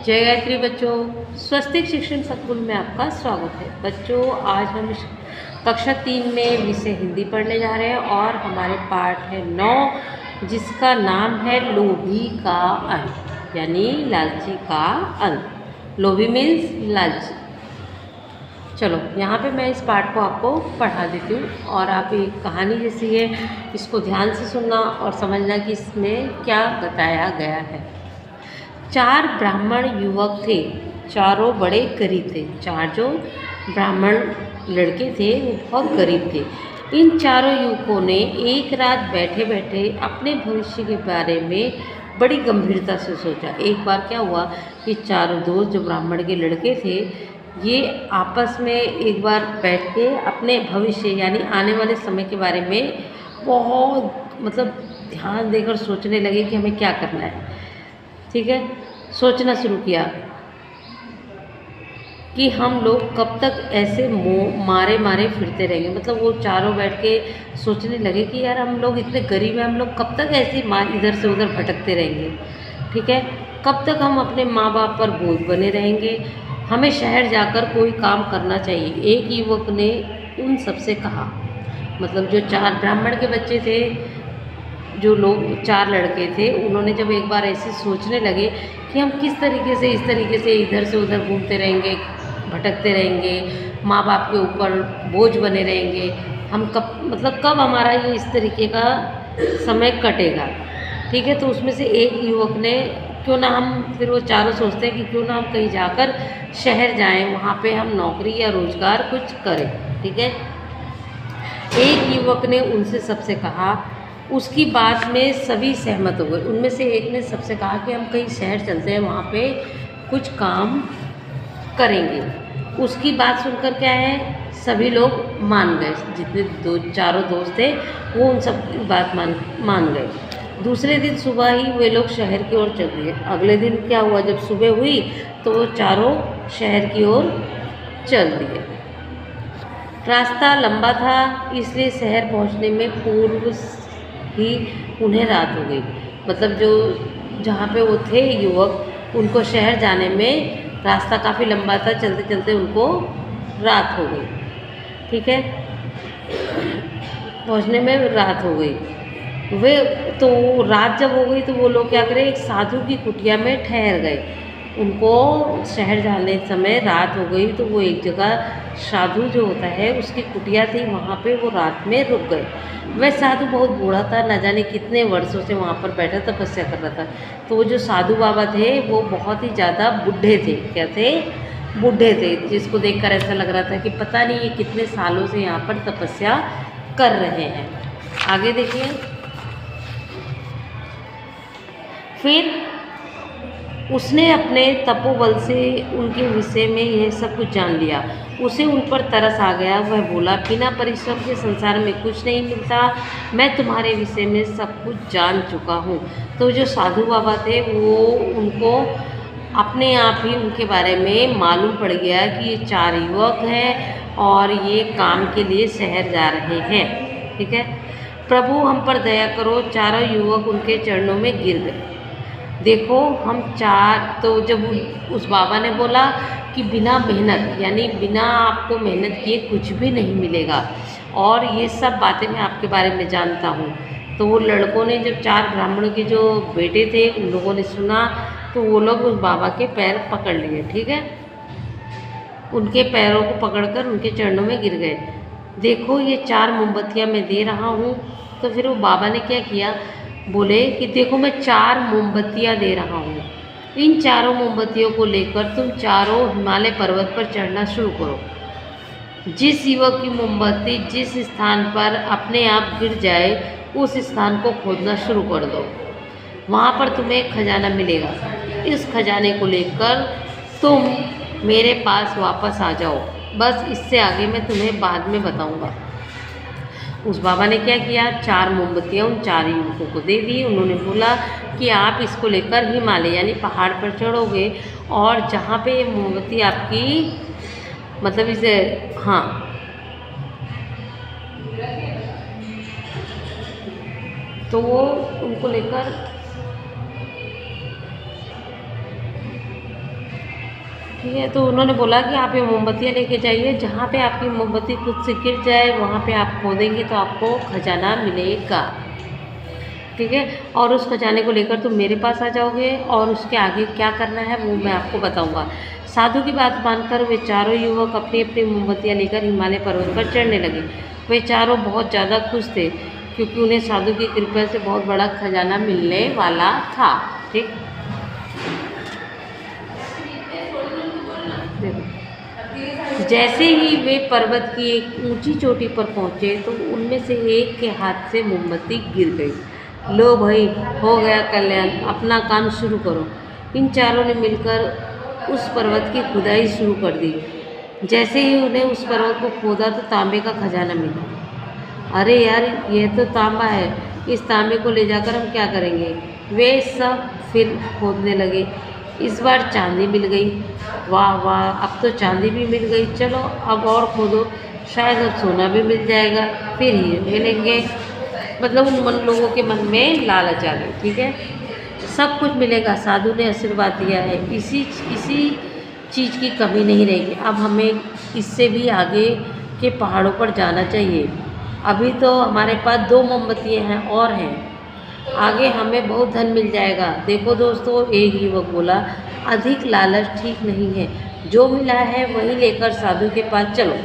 जय गायत्री बच्चों, स्वस्तिक शिक्षण संकुल में आपका स्वागत है। बच्चों, आज हम कक्षा 3 में विषय हिंदी पढ़ने जा रहे हैं और हमारे पाठ है 9, जिसका नाम है लोभी का अंत, यानी लालची का अंत। लोभी मीन्स लालची। चलो, यहाँ पे मैं इस पाठ को आपको पढ़ा देती हूँ और आप एक कहानी जैसी है, इसको ध्यान से सुनना और समझना कि इसमें क्या बताया गया है। 4 ब्राह्मण युवक थे, चारों बड़े गरीब थे। 4 जो ब्राह्मण लड़के थे वो बहुत गरीब थे। इन चारों युवकों ने एक रात बैठे बैठे अपने भविष्य के बारे में बड़ी गंभीरता से सोचा। एक बार क्या हुआ कि चारों दोस्त जो ब्राह्मण के लड़के थे, ये आपस में एक बार बैठ के अपने भविष्य यानी आने वाले समय के बारे में बहुत ध्यान देकर सोचने लगे कि हमें क्या करना है। ठीक है, सोचना शुरू किया कि हम लोग कब तक ऐसे मारे मारे फिरते रहेंगे। वो चारों बैठ के सोचने लगे कि यार हम लोग इतने गरीब हैं, हम लोग कब तक ऐसे इधर से उधर भटकते रहेंगे। ठीक है, कब तक हम अपने माँ बाप पर बोझ बने रहेंगे। हमें शहर जाकर कोई काम करना चाहिए। एक युवक ने उन सबसे कहा, जो 4 ब्राह्मण के बच्चे थे, जो लोग 4 लड़के थे, उन्होंने जब एक बार ऐसे सोचने लगे कि हम किस तरीके से इस तरीके से इधर से उधर घूमते रहेंगे, भटकते रहेंगे, माँ बाप के ऊपर बोझ बने रहेंगे, हम कब हमारा ये इस तरीके का समय कटेगा। ठीक है, तो उसमें से एक युवक ने क्यों ना हम, फिर वो चारों सोचते हैं कि क्यों ना हम कहीं जाकर शहर जाएं, वहाँ पे हम नौकरी या रोज़गार कुछ करें। ठीक है, एक युवक ने उनसे सबसे कहा। उसकी बात में सभी सहमत हो गए। उनमें से एक ने सबसे कहा कि हम कहीं शहर चलते हैं, वहाँ पे कुछ काम करेंगे। उसकी बात सुनकर क्या है, सभी लोग मान गए। जितने चारों दोस्त थे वो उन सब की बात मान गए। दूसरे दिन सुबह ही वे लोग शहर की ओर चल दिए। अगले दिन क्या हुआ, जब सुबह हुई तो वो चारों शहर की ओर चल दिए। रास्ता लंबा था, इसलिए शहर पहुँचने में पूर्व ही उन्हें रात हो गई। जो जहाँ पे वो थे युवक, उनको शहर जाने में रास्ता काफ़ी लंबा था, चलते चलते उनको रात हो गई। ठीक है, पहुँचने में रात हो गई। रात जब हो गई तो वो लोग क्या करें, एक साधु की कुटिया में ठहर गए। उनको शहर जाने समय रात हो गई तो वो एक जगह, साधु जो होता है उसकी कुटिया थी, वहाँ पे वो रात में रुक गए। वह साधु बहुत बूढ़ा था, न जाने कितने वर्षों से वहाँ पर बैठा तपस्या कर रहा था। तो वो जो साधु बाबा थे वो बहुत ही ज़्यादा बूढ़े थे। क्या थे? बूढ़े थे, जिसको देखकर ऐसा लग रहा था कि पता नहीं ये कितने सालों से यहाँ पर तपस्या कर रहे हैं। आगे देखिए। फिर उसने अपने तपोबल से उनके विषय में यह सब कुछ जान लिया। उसे उन पर तरस आ गया। वह बोला, बिना परिश्रम के संसार में कुछ नहीं मिलता। मैं तुम्हारे विषय में सब कुछ जान चुका हूँ। तो जो साधु बाबा थे वो उनको अपने आप ही उनके बारे में मालूम पड़ गया कि ये 4 युवक हैं और ये काम के लिए शहर जा रहे हैं। ठीक है, प्रभु हम पर दया करो। चारों युवक उनके चरणों में गिर गए। देखो हम 4, तो जब उस बाबा ने बोला कि बिना मेहनत, यानी बिना आपको मेहनत किए कुछ भी नहीं मिलेगा, और ये सब बातें मैं आपके बारे में जानता हूँ। तो वो लड़कों ने, जब 4 ब्राह्मणों के जो बेटे थे, उन लोगों ने सुना तो वो लोग उस बाबा के पैर पकड़ लिए। ठीक है, उनके पैरों को पकड़कर उनके चरणों में गिर गए। देखो ये 4 मोमबत्तियाँ मैं दे रहा हूँ। तो फिर वो बाबा ने क्या किया, बोले कि देखो मैं 4 मोमबत्तियाँ दे रहा हूँ। इन चारों मोमबत्तियों को लेकर तुम चारों हिमालय पर्वत पर चढ़ना शुरू करो। जिस युवक की मोमबत्ती जिस स्थान पर अपने आप गिर जाए, उस स्थान को खोदना शुरू कर दो। वहाँ पर तुम्हें खजाना मिलेगा। इस खजाने को लेकर तुम मेरे पास वापस आ जाओ। बस इससे आगे मैं तुम्हें बाद में बताऊँगा। उस बाबा ने क्या किया, 4 मोमबत्तियाँ उन 4 युवकों को दे दी। उन्होंने बोला कि आप इसको लेकर हिमालय यानी पहाड़ पर चढ़ोगे, और जहाँ पे ये मोमबत्ती आपकी इसे तो वो उनको लेकर ठीक है। तो उन्होंने बोला कि आप ये मोमबत्तियाँ लेके जाइए, जहाँ पे आपकी मोमबत्ती खुद से गिर जाए वहाँ पे आप खोदेंगे तो आपको खजाना मिलेगा। ठीक है। और उस खजाने को लेकर तुम मेरे पास आ जाओगे और उसके आगे क्या करना है वो मैं आपको बताऊंगा। साधु की बात मानकर वे चारों युवक अपनी अपनी मोमबत्तियाँ लेकर हिमालय पर्वत पर चढ़ने लगे। वे चारों बहुत ज़्यादा खुश थे क्योंकि उन्हें साधु की कृपा से बहुत बड़ा खजाना मिलने वाला था। ठीक, देखो, जैसे ही वे पर्वत की एक ऊंची चोटी पर पहुंचे तो उनमें से एक के हाथ से मोमबत्ती गिर गई। लो भाई, हो गया कल्याण, अपना काम शुरू करो। इन चारों ने मिलकर उस पर्वत की खुदाई शुरू कर दी। जैसे ही उन्हें उस पर्वत को खोदा तो तांबे का खजाना मिला। अरे यार, यह तो तांबा है, इस तांबे को ले जाकर हम क्या करेंगे? वे सब फिर खोदने लगे। इस बार चांदी मिल गई। वाह वाह, अब तो चांदी भी मिल गई, चलो अब और खोदो, शायद अब सोना भी मिल जाएगा, फिर हीरे मिलेंगे। मतलब उन लोगों के मन में लालच आ गई। ठीक है, सब कुछ मिलेगा, साधु ने आशीर्वाद दिया है, इसी चीज़ की कमी नहीं रहेगी। अब हमें इससे भी आगे के पहाड़ों पर जाना चाहिए। अभी तो हमारे पास 2 मोमबत्तियाँ हैं और हैं, आगे हमें बहुत धन मिल जाएगा। देखो दोस्तों, एक युवक बोला, अधिक लालच ठीक नहीं है, जो मिला है वही लेकर साधु के पास चलो।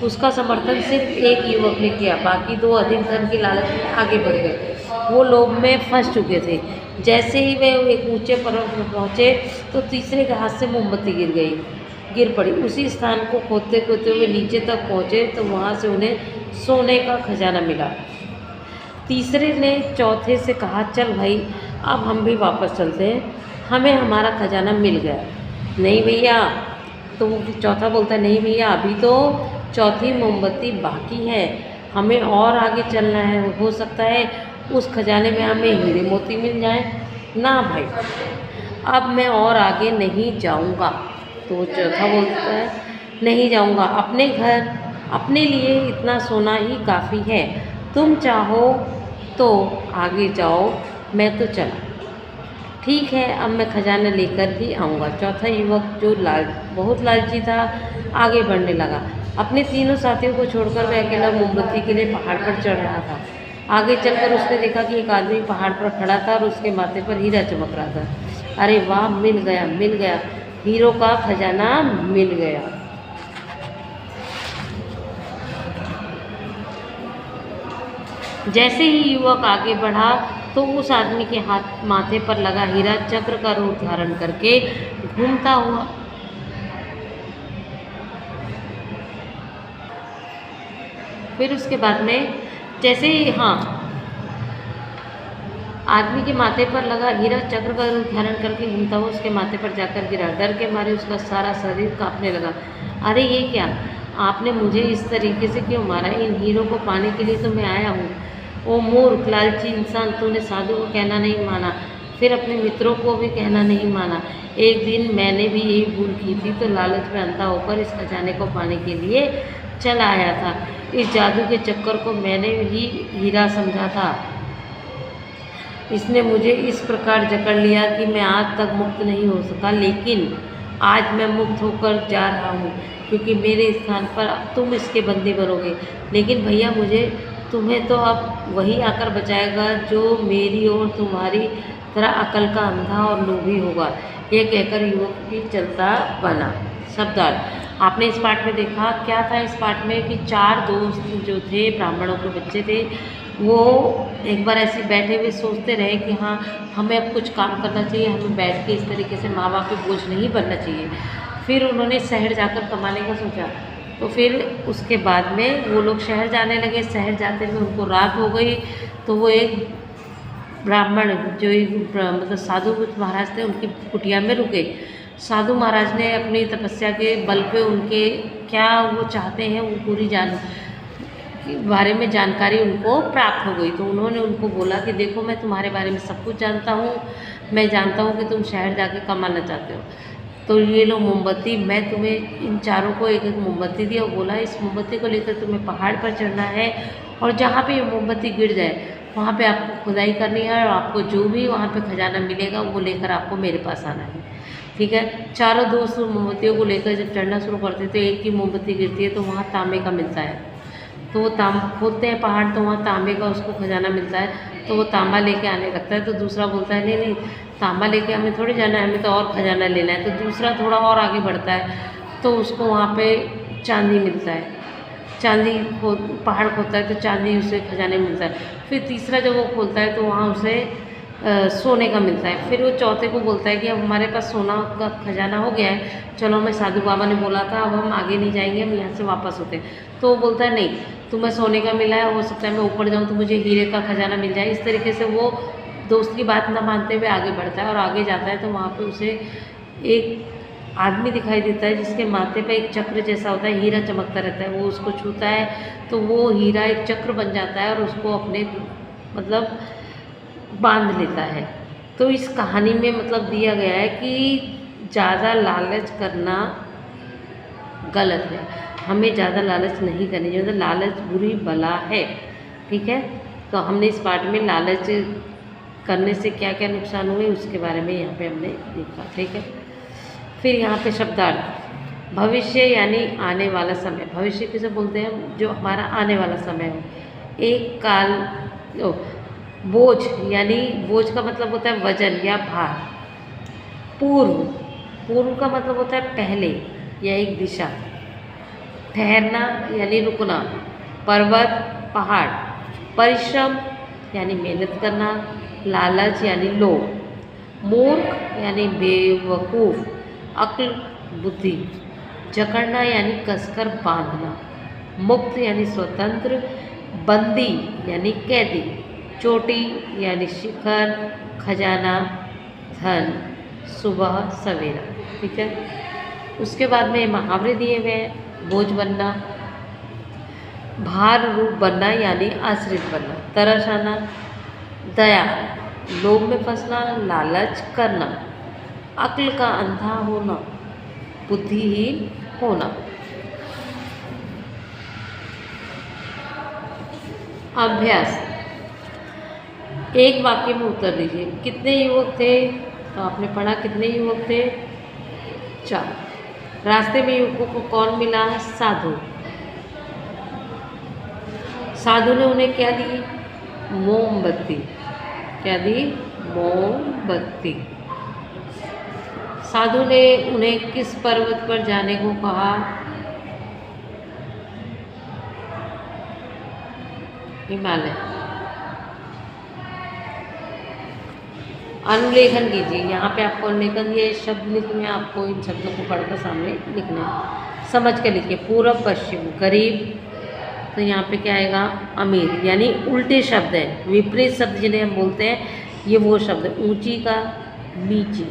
उसका समर्थन सिर्फ एक युवक ने किया, बाकी 2 अधिक धन की लालच में आगे बढ़ गए। वो लोभ में फंस चुके थे। जैसे ही वे एक ऊंचे पर्वत पर पहुंचे तो तीसरे के हाथ से मोमबत्ती गिर पड़ी। उसी स्थान को खोदते खोदते हुए नीचे तक पहुंचे तो वहां से उन्हें सोने का खजाना मिला। तीसरे ने चौथे से कहा, चल भाई, अब हम भी वापस चलते हैं, हमें हमारा खजाना मिल गया। नहीं भैया, तो चौथा बोलता है, नहीं भैया, अभी तो चौथी मोमबत्ती बाकी है, हमें और आगे चलना है, हो सकता है उस खजाने में हमें हीरे मोती मिल जाए। ना भाई, अब मैं और आगे नहीं जाऊंगा। तो चौथा बोलता है, नहीं जाऊंगा, अपने घर अपने लिए इतना सोना ही काफ़ी है, तुम चाहो तो आगे जाओ, मैं तो चला। ठीक है, अब मैं खजाना लेकर ही आऊँगा। चौथा युवक जो बहुत लालची था, आगे बढ़ने लगा। अपने तीनों साथियों को छोड़कर वह अकेला मोमबत्ती के लिए पहाड़ पर चढ़ रहा था। आगे चलकर उसने देखा कि एक आदमी पहाड़ पर खड़ा था और उसके माथे पर हीरा चमक रहा था। अरे वाह, मिल गया, हीरो का खजाना मिल गया। जैसे ही युवक आगे बढ़ा तो उस आदमी के माथे पर लगा हीरा चक्र का रूप धारण करके घूमता हुआ फिर उसके बाद में जैसे ही आदमी के माथे पर लगा हीरा चक्र का रूप धारण करके घूमता हुआ उसके माथे पर जाकर गिरा। डर के मारे उसका सारा शरीर कांपने लगा। अरे ये क्या, आपने मुझे इस तरीके से क्यों मारा? इन हीरो को पाने के लिए तो मैं आया हूँ। ओ मूर्ख लालची इंसान, तूने साधु को कहना नहीं माना, फिर अपने मित्रों को भी कहना नहीं माना। एक दिन मैंने भी यही भूल की थी, तो लालच में अंधा होकर इस खजाने को पाने के लिए चला आया था। इस जादू के चक्कर को मैंने ही हीरा समझा था। इसने मुझे इस प्रकार जकड़ लिया कि मैं आज तक मुक्त नहीं हो सका, लेकिन आज मैं मुक्त होकर जा रहा हूँ, क्योंकि मेरे स्थान पर तुम इसके बंदी बनोगे। लेकिन भैया, मुझे तुम्हें तो अब वही आकर बचाएगा जो मेरी और तुम्हारी तरह अकल का अंधा और लोभी होगा। यह कहकर युवक भी चलता बना। शब्दार्थ आपने इस पाठ में देखा, क्या था इस पाठ में कि 4 दोस्त जो थे, ब्राह्मणों के बच्चे थे, वो एक बार ऐसे बैठे हुए सोचते रहे कि हाँ, हमें अब कुछ काम करना चाहिए, हमें बैठ के इस तरीके से माँ बाप पे बोझ नहीं बनना चाहिए। फिर उन्होंने शहर जाकर कमाने का सोचा। तो फिर उसके बाद में वो लोग शहर जाने लगे। शहर जाते हुए उनको रात हो गई, तो वो एक ब्राह्मण जो मतलब साधु महाराज थे, उनकी कुटिया में रुके। साधु महाराज ने अपनी तपस्या के बल पे उनके क्या वो चाहते हैं वो पूरी बारे में जानकारी उनको प्राप्त हो गई। तो उन्होंने उनको बोला कि देखो, मैं तुम्हारे बारे में सब कुछ जानता हूँ, मैं जानता हूँ कि तुम शहर जाके कमाना चाहते हो, तो ये लो मोमबत्ती, मैं तुम्हें इन चारों को एक एक मोमबत्ती दी और बोला इस मोमबत्ती को लेकर तुम्हें पहाड़ पर चढ़ना है और जहाँ पे ये मोमबत्ती गिर जाए वहाँ पे आपको खुदाई करनी है और आपको जो भी वहाँ पे खजाना मिलेगा वो लेकर आपको मेरे पास आना है। ठीक है। चारों दोस्त मोमबत्तियों को लेकर जब चढ़ना शुरू करते हैं तो एक की मोमबत्ती गिरती है तो वहाँ तांबे का मिलता है, तो वो खोदते हैं पहाड़ तो वहाँ तांबे का उसको खजाना मिलता है, तो वो तांबा लेके आने लगता है। तो दूसरा बोलता है नहीं नहीं, तांबा लेके हमें थोड़ी जाना है, हमें तो और खजाना लेना है। तो दूसरा थोड़ा और आगे बढ़ता है तो उसको वहाँ पे चांदी मिलता है, चांदी पहाड़ खोदता है तो चांदी उसे खजाने मिलता है। फिर तीसरा जब वो खोलता है तो वहाँ उसे सोने का मिलता है। फिर वो चौथे को बोलता है कि अब हमारे पास सोना का खजाना हो गया है, चलो हमें साधु बाबा ने बोला था अब हम आगे नहीं जाएंगे, हम यहाँ से वापस होते हैं। तो वो बोलता है नहीं, तुम्हें सोने का मिला है, हो सकता है मैं ऊपर जाऊँ तो मुझे हीरे का खजाना मिल जाए। इस तरीके से वो दोस्त की बात ना मानते हुए आगे बढ़ता है और आगे जाता है तो वहाँ पर उसे एक आदमी दिखाई देता है जिसके माथे पे एक चक्र जैसा होता है, हीरा चमकता रहता है। वो उसको छूता है तो वो हीरा एक चक्र बन जाता है और उसको अपने मतलब बांध लेता है। तो इस कहानी में मतलब दिया गया है कि ज़्यादा लालच करना गलत है, हमें ज़्यादा लालच नहीं करनी चाहिए, लालच बुरी बला है। ठीक है, तो हमने इस पार्ट में लालच करने से क्या क्या नुकसान हुए उसके बारे में यहाँ पे हमने देखा। ठीक है, फिर यहाँ पे शब्दार्थ, भविष्य यानी आने वाला समय। भविष्य किसे बोलते हैं? जो हमारा आने वाला समय हो। एक काल बोझ, यानी बोझ का मतलब होता है वजन या भार। पूर्व, पूर्व का मतलब होता है पहले या एक दिशा। ठहरना यानी रुकना। पर्वत, पहाड़। परिश्रम यानी मेहनत करना। लालच यानी लोभ। मूर्ख यानी बेवकूफ़। अक्ल, बुद्धि। जकड़ना यानी कसकर बांधना। मुक्त यानी स्वतंत्र। बंदी यानी कैदी। चोटी यानी शिखर। खजाना, धन, सुबह सवेरा। ठीक है, उसके बाद में मुहावरे दिए हुए हैं। बोझ बनना, भार रूप बनना यानी आश्रित बनना। तरस आना, दया, लोभ में फंसना, लालच करना। अक्ल का अंधा होना, बुद्धिहीन होना। अभ्यास, एक वाक्य में उत्तर दीजिए। कितने युवक थे? तो आपने पढ़ा कितने युवक थे? 4। रास्ते में युवकों को कौन मिला? साधु। साधु ने उन्हें क्या दी? मोमबत्ती। क्या दी? मोमबत्ती। साधु ने उन्हें किस पर्वत पर जाने को कहा? हिमालय। अनुलेखन कीजिए। यहाँ पे आपको अनुलेखन ये शब्द लिखने, आपको इन शब्दों को पढ़कर सामने लिखना है। समझ के लिखिए। पूर्व पश्चिम, गरीब, तो यहाँ पे क्या आएगा? अमीर, यानी उल्टे शब्द हैं, विपरीत शब्द जिन्हें हम बोलते हैं, ये वो शब्द। ऊंची का नीची।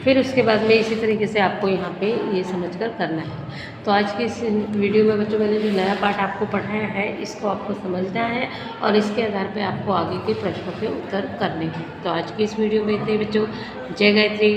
फिर उसके बाद में इसी तरीके से आपको यहाँ पे ये समझकर करना है। तो आज की इस वीडियो में बच्चों मैंने जो नया पार्ट आपको पढ़ाया है इसको आपको समझना है और इसके आधार पे आपको आगे के प्रश्नों के उत्तर करने हैं। तो आज की इस वीडियो में इतने बच्चों। जय गायत्री।